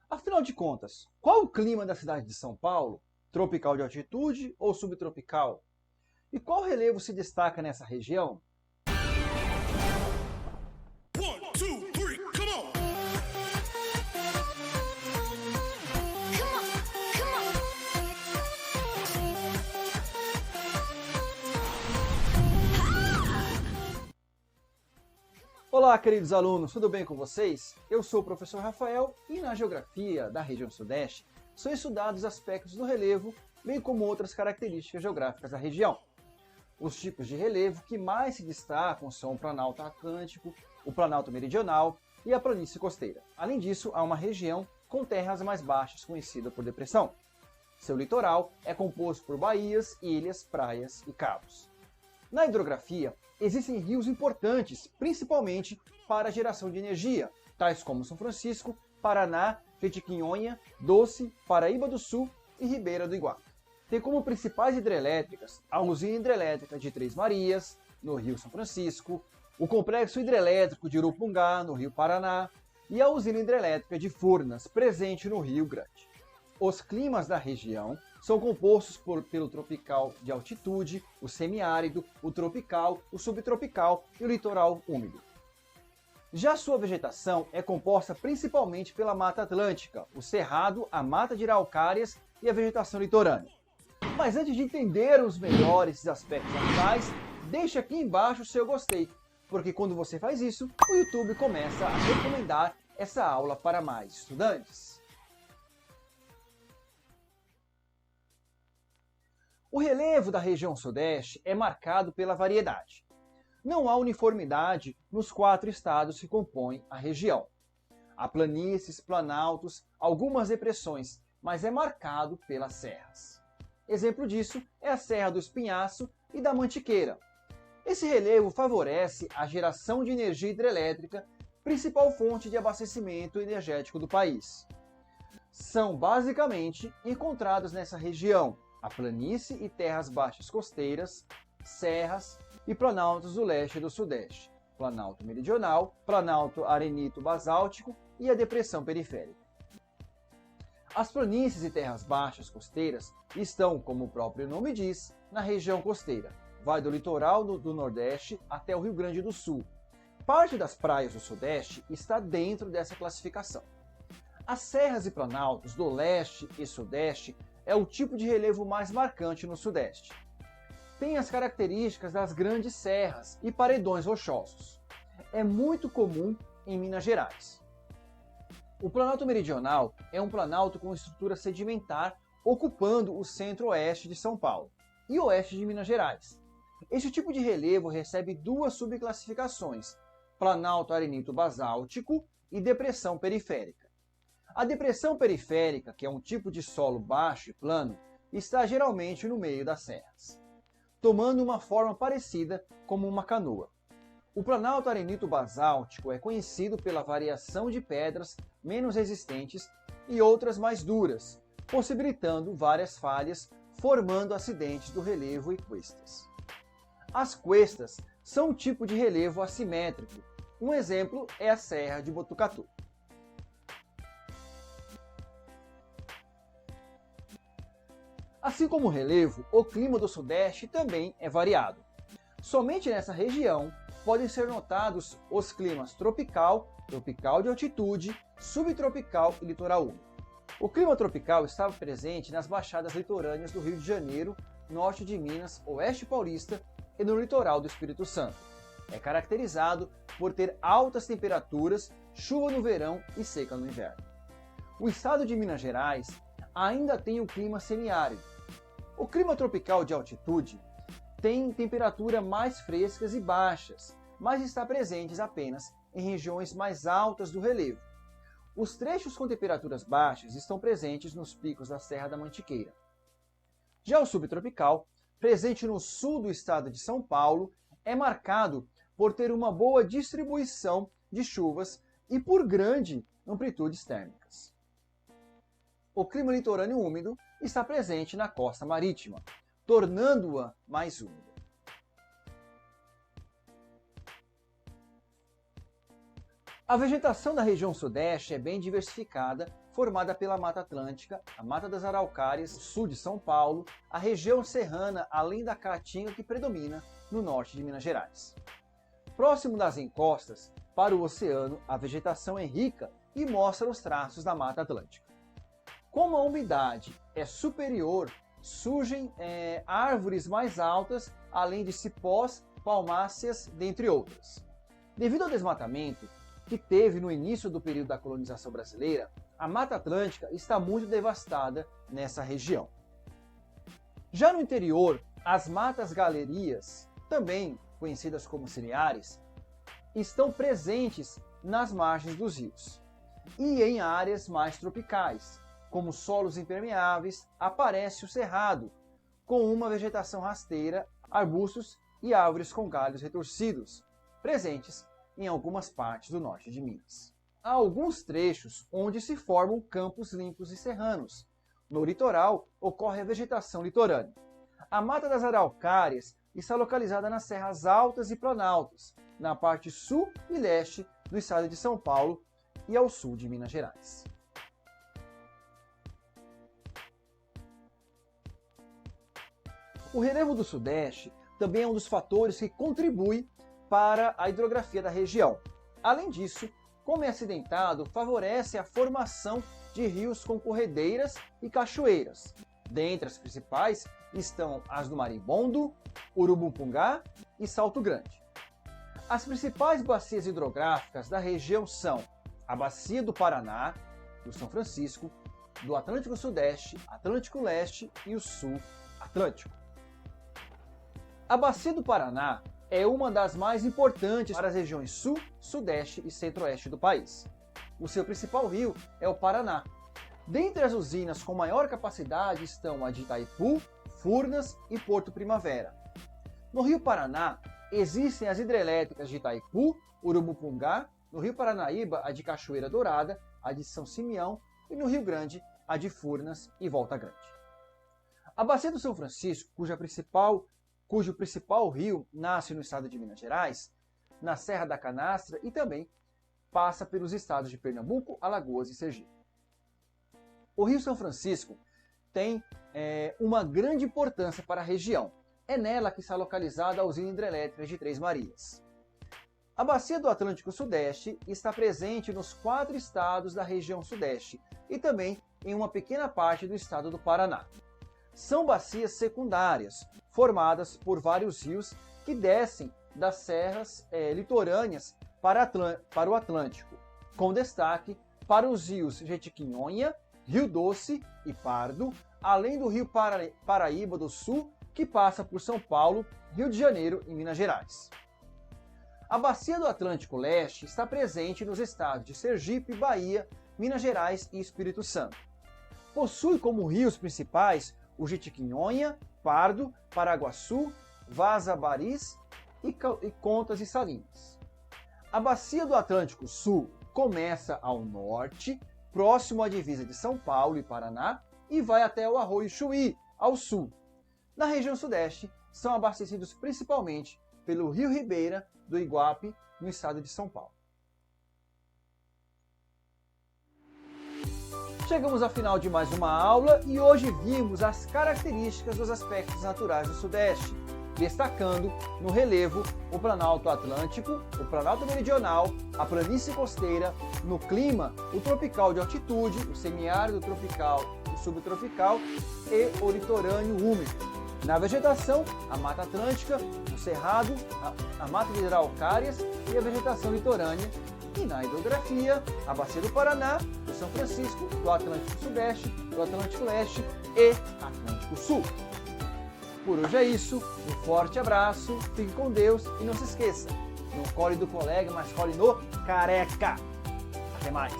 Afinal de contas, qual o clima da cidade de São Paulo? Tropical de altitude ou subtropical? E qual relevo se destaca nessa região? One, two, three, come on! Olá, queridos alunos, tudo bem com vocês? Eu sou o professor Rafael e na Geografia da região Sudeste são estudados aspectos do relevo, bem como outras características geográficas da região. Os tipos de relevo que mais se destacam são o Planalto Atlântico, o Planalto Meridional e a Planície Costeira. Além disso, há uma região com terras mais baixas, conhecida por depressão. Seu litoral é composto por baías, ilhas, praias e cabos. Na hidrografia, existem rios importantes, principalmente para a geração de energia, tais como São Francisco, Paraná, Jequitinhonha, Doce, Paraíba do Sul e Ribeira do Iguape. Tem como principais hidrelétricas a usina hidrelétrica de Três Marias, no Rio São Francisco, o complexo hidrelétrico de Urupungá, no Rio Paraná, e a usina hidrelétrica de Furnas, presente no Rio Grande. Os climas da região são compostos pelo tropical de altitude, o semiárido, o tropical, o subtropical e o litoral úmido. Já sua vegetação é composta principalmente pela Mata Atlântica, o cerrado, a mata de araucárias e a vegetação litorânea. Mas antes de entendermos melhor esses aspectos naturais, deixe aqui embaixo o seu gostei, porque quando você faz isso, o YouTube começa a recomendar essa aula para mais estudantes. O relevo da região Sudeste é marcado pela variedade. Não há uniformidade nos 4 estados que compõem a região. Há planícies, planaltos, algumas depressões, mas é marcado pelas serras. Exemplo disso é a Serra do Espinhaço e da Mantiqueira. Esse relevo favorece a geração de energia hidrelétrica, principal fonte de abastecimento energético do país. São basicamente encontrados nessa região a planície e terras baixas costeiras, serras e planaltos do leste e do sudeste, Planalto Meridional, Planalto Arenito-Basáltico e a Depressão Periférica. As planícies e terras baixas costeiras estão, como o próprio nome diz, na região costeira. Vai do litoral do Nordeste até o Rio Grande do Sul. Parte das praias do Sudeste está dentro dessa classificação. As serras e planaltos do leste e sudeste é o tipo de relevo mais marcante no Sudeste. Tem as características das grandes serras e paredões rochosos. É muito comum em Minas Gerais. O Planalto Meridional é um planalto com estrutura sedimentar ocupando o centro-oeste de São Paulo e oeste de Minas Gerais. Este tipo de relevo recebe 2 subclassificações, Planalto Arenito-Basáltico e Depressão Periférica. A depressão periférica, que é um tipo de solo baixo e plano, está geralmente no meio das serras, tomando uma forma parecida como uma canoa. O Planalto Arenito-Basáltico é conhecido pela variação de pedras menos resistentes e outras mais duras, possibilitando várias falhas, formando acidentes do relevo e cuestas. As cuestas são um tipo de relevo assimétrico. Um exemplo é a Serra de Botucatu. Assim como o relevo, o clima do Sudeste também é variado. Somente nessa região podem ser notados os climas tropical, tropical de altitude, subtropical e litoral úmido. O clima tropical estava presente nas baixadas litorâneas do Rio de Janeiro, norte de Minas, oeste paulista e no litoral do Espírito Santo. É caracterizado por ter altas temperaturas, chuva no verão e seca no inverno. O estado de Minas Gerais ainda tem o clima semiárido. O clima tropical de altitude tem temperatura mais frescas e baixas, mas está presente apenas em regiões mais altas do relevo. Os trechos com temperaturas baixas estão presentes nos picos da Serra da Mantiqueira. Já o subtropical, presente no sul do estado de São Paulo, é marcado por ter uma boa distribuição de chuvas e por grande amplitudes térmicas. O clima litorâneo úmido está presente na costa marítima, tornando-a mais úmida. A vegetação da região sudeste é bem diversificada, formada pela Mata Atlântica, a Mata das Araucárias, sul de São Paulo, a região serrana além da Caatinga que predomina no norte de Minas Gerais. Próximo das encostas, para o oceano, a vegetação é rica e mostra os traços da Mata Atlântica. Como a umidade é superior, surgem árvores mais altas, além de cipós, palmáceas, dentre outras. Devido ao desmatamento que teve no início do período da colonização brasileira, a Mata Atlântica está muito devastada nessa região. Já no interior, as matas galerias, também conhecidas como ciliares, estão presentes nas margens dos rios. E em áreas mais tropicais, como solos impermeáveis, aparece o cerrado, com uma vegetação rasteira, arbustos e árvores com galhos retorcidos, presentes em algumas partes do norte de Minas. Há alguns trechos onde se formam campos limpos e serranos. No litoral, ocorre a vegetação litorânea. A Mata das Araucárias está localizada nas serras altas e planaltos, na parte sul e leste do estado de São Paulo e ao sul de Minas Gerais. O relevo do Sudeste também é um dos fatores que contribui para a hidrografia da região. Além disso, como é acidentado, favorece a formação de rios com corredeiras e cachoeiras. Dentre as principais estão as do Marimbondo, Urubumpungá e Salto Grande. As principais bacias hidrográficas da região são a Bacia do Paraná, do São Francisco, do Atlântico Sudeste, Atlântico Leste e o Sul Atlântico. A Bacia do Paraná é uma das mais importantes para as regiões Sul, Sudeste e Centro-Oeste do país. O seu principal rio é o Paraná. Dentre as usinas com maior capacidade estão a de Itaipu, Furnas e Porto Primavera. No Rio Paraná existem as hidrelétricas de Itaipu, Urubumpungá, no Rio Paranaíba a de Cachoeira Dourada, a de São Simeão e no Rio Grande a de Furnas e Volta Grande. A Bacia do São Francisco, cujo principal rio nasce no estado de Minas Gerais, na Serra da Canastra e também passa pelos estados de Pernambuco, Alagoas e Sergipe. O Rio São Francisco tem uma grande importância para a região. É nela que está localizada a usina hidrelétrica de Três Marias. A Bacia do Atlântico Sudeste está presente nos 4 estados da região Sudeste e também em uma pequena parte do estado do Paraná. São bacias secundárias, formadas por vários rios que descem das serras litorâneas para o Atlântico, com destaque para os rios Jequitinhonha, Rio Doce e Pardo, além do Rio Paraíba do Sul, que passa por São Paulo, Rio de Janeiro e Minas Gerais. A Bacia do Atlântico Leste está presente nos estados de Sergipe, Bahia, Minas Gerais e Espírito Santo. Possui como rios principais o Jequitinhonha, Pardo, Paraguaçu, Vaza Baris e Contas e Salinas. A Bacia do Atlântico Sul começa ao norte, próximo à divisa de São Paulo e Paraná, e vai até o Arroio Chuí, ao sul. Na região Sudeste, são abastecidos principalmente pelo Rio Ribeira do Iguape, no estado de São Paulo. Chegamos ao final de mais uma aula e hoje vimos as características dos aspectos naturais do Sudeste, destacando no relevo o Planalto Atlântico, o Planalto Meridional, a planície costeira, no clima, o tropical de altitude, o semiárido tropical, o subtropical e o litorâneo úmido. Na vegetação, a Mata Atlântica, o Cerrado, a Mata de Araucárias e a vegetação litorânea. E na hidrografia, a Bacia do Paraná, do São Francisco, do Atlântico Sudeste, do Atlântico Leste e Atlântico Sul. Por hoje é isso, um forte abraço, fique com Deus e não se esqueça, não cole do colega, mas cole no careca. Até mais!